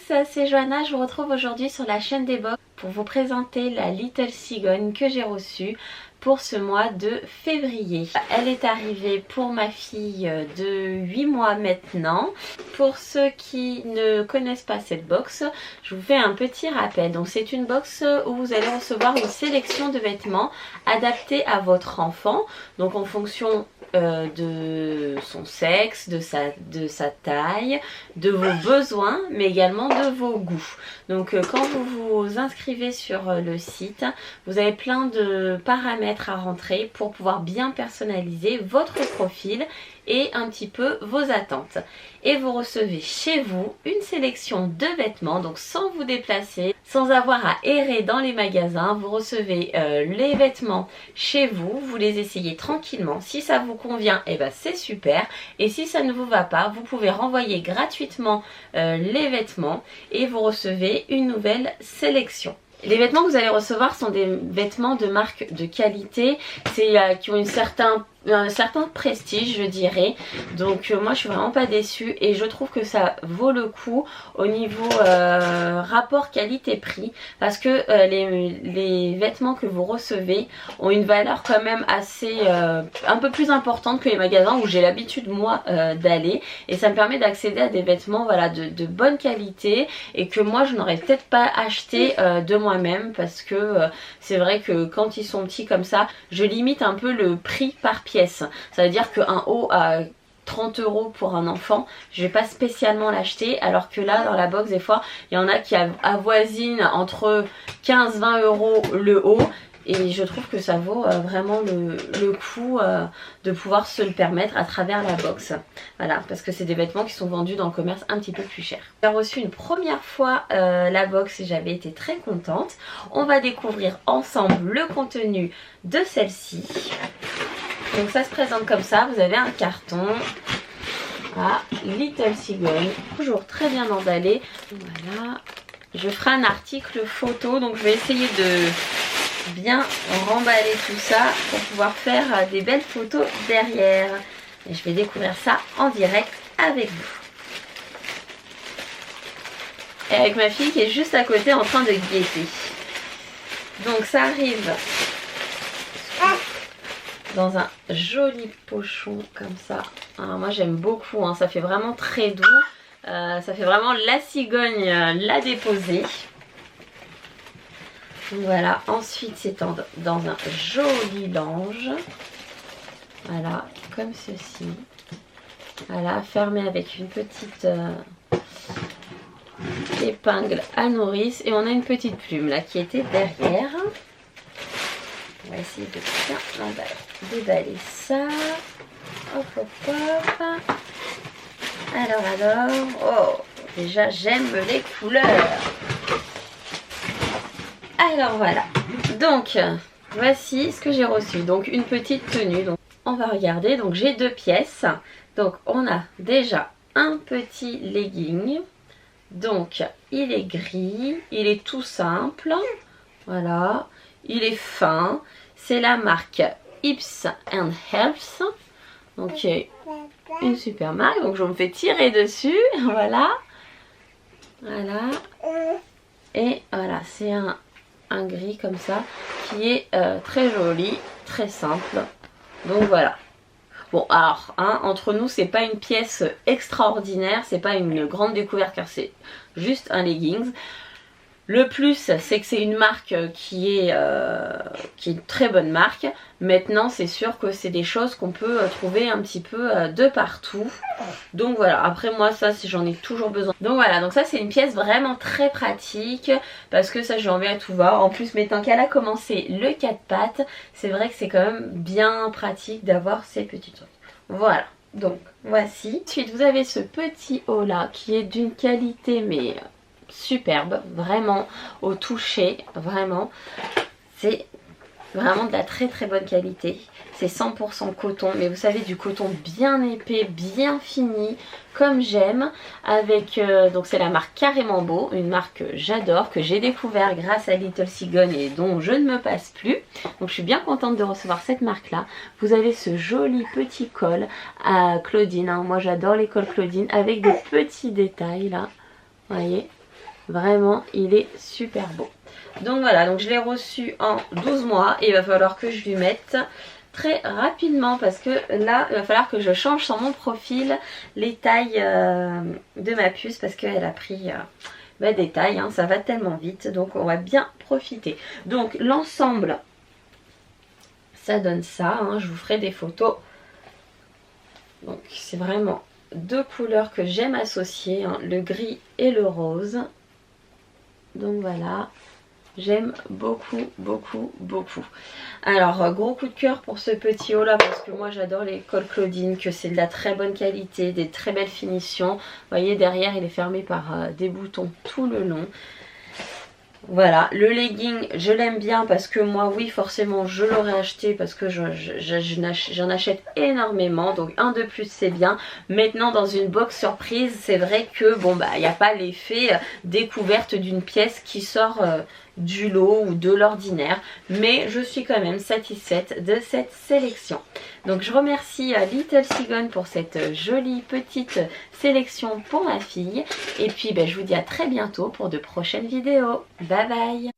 c'est Johanna, je vous retrouve aujourd'hui sur la chaîne des box pour vous présenter la Little Cigogne que j'ai reçue pour ce mois de février. Elle est arrivée pour ma fille de 8 mois maintenant. Pour ceux qui ne connaissent pas cette box, je vous fais un petit rappel. Donc c'est une box où vous allez recevoir une sélection de vêtements adaptés à votre enfant. Donc en fonction de son sexe, de sa taille, de vos besoins, mais également de vos goûts. Donc quand vous vous inscrivez sur le site, vous avez plein de paramètres à rentrer pour pouvoir bien personnaliser votre profil et un petit peu vos attentes. Et vous recevez chez vous une sélection de vêtements, donc sans vous déplacer, sans avoir à errer dans les magasins. Vous recevez les vêtements chez vous, vous les essayez tranquillement. Si ça vous convient, et ben c'est super. Et si ça ne vous va pas, vous pouvez renvoyer gratuitement les vêtements et vous recevez une nouvelle sélection. Les vêtements que vous allez recevoir sont des vêtements de marque de qualité, qui ont un certain prestige, je dirais. Donc moi je suis vraiment pas déçue et je trouve que ça vaut le coup au niveau rapport qualité-prix, parce que les vêtements que vous recevez ont une valeur quand même assez un peu plus importante que les magasins où j'ai l'habitude moi d'aller, et ça me permet d'accéder à des vêtements voilà, de bonne qualité et que moi je n'aurais peut-être pas acheté de moi-même, parce que c'est vrai que quand ils sont petits comme ça, je limite un peu le prix par pièce. Ça veut dire qu'un haut à 30 € pour un enfant, je vais pas spécialement l'acheter, alors que là dans la box des fois il y en a qui avoisinent entre 15-20 € le haut, et je trouve que ça vaut vraiment le coup de pouvoir se le permettre à travers la box. Voilà, parce que c'est des vêtements qui sont vendus dans le commerce un petit peu plus cher. J'ai reçu une première fois la box et j'avais été très contente. On va découvrir ensemble le contenu de celle-ci. Donc ça se présente comme ça, vous avez un carton. Ah, Little Cigogne, toujours très bien emballé. Voilà, je ferai un article photo, donc je vais essayer de bien remballer tout ça pour pouvoir faire des belles photos derrière. Et je vais découvrir ça en direct avec vous. Et avec ma fille qui est juste à côté en train de guetter. Donc ça arrive dans un joli pochon comme ça. Alors moi j'aime beaucoup, hein, ça fait vraiment très doux. Ça fait vraiment la cigogne la déposée. Voilà, ensuite c'est dans un joli linge. Voilà, comme ceci. Voilà, fermé avec une petite épingle à nourrice. Et on a une petite plume là qui était derrière. On va essayer de bien déballer ça. Hop, hop, hop. Alors, oh, déjà j'aime les couleurs. Alors voilà, donc voici ce que j'ai reçu. Donc une petite tenue, donc on va regarder. Donc j'ai deux pièces. Donc on a déjà un petit legging. Donc il est gris, il est tout simple. Voilà, il est fin. C'est la marque Hips and Health. Donc une super marque. Donc je me fais tirer dessus. Voilà. Voilà. Et voilà, c'est un gris comme ça qui est très joli, très simple. Donc voilà. Bon alors, hein, entre nous, c'est pas une pièce extraordinaire, c'est pas une grande découverte car c'est juste un leggings. Le plus, c'est que c'est une marque qui est une très bonne marque. Maintenant, c'est sûr que c'est des choses qu'on peut trouver un petit peu de partout. Donc voilà, après moi, ça, j'en ai toujours besoin. Donc voilà, donc ça, c'est une pièce vraiment très pratique parce que ça, j'ai envie à tout voir. En plus, maintenant qu'elle a commencé le 4 pattes, c'est vrai que c'est quand même bien pratique d'avoir ces petits trucs. Voilà, donc voici. Ensuite, vous avez ce petit haut là qui est d'une qualité, mais superbe, vraiment au toucher, vraiment c'est vraiment de la très très bonne qualité. C'est 100% coton, mais vous savez, du coton bien épais, bien fini comme j'aime, avec donc c'est la marque Carrément Beau, une marque que j'adore, que j'ai découvert grâce à Little Cigogne et dont je ne me passe plus. Donc je suis bien contente de recevoir cette marque là. Vous avez ce joli petit col à Claudine, hein. Moi j'adore les cols Claudine avec des petits détails là, vous voyez. Vraiment, il est super beau. Donc voilà, donc je l'ai reçu en 12 mois et il va falloir que je lui mette très rapidement parce que là, il va falloir que je change sur mon profil les tailles de ma puce parce qu'elle a pris des tailles, hein, ça va tellement vite, donc on va bien profiter. Donc l'ensemble, ça donne ça, hein, je vous ferai des photos. Donc c'est vraiment deux couleurs que j'aime associer, hein, le gris et le rose. Donc voilà, j'aime beaucoup, beaucoup, beaucoup. Alors, gros coup de cœur pour ce petit haut là, parce que moi j'adore les cols Claudine, que c'est de la très bonne qualité, des très belles finitions. Vous voyez, derrière il est fermé par des boutons tout le long. Voilà, le legging, je l'aime bien parce que moi, oui, forcément, je l'aurais acheté parce que j'en achète énormément. Donc, un de plus, c'est bien. Maintenant, dans une box surprise, c'est vrai que, bon, bah, il n'y a pas l'effet découverte d'une pièce qui sort du lot ou de l'ordinaire. Mais je suis quand même satisfaite de cette sélection. Donc, je remercie Little Seagon pour cette jolie petite sélection pour ma fille. Et puis, ben, je vous dis à très bientôt pour de prochaines vidéos. Bye bye!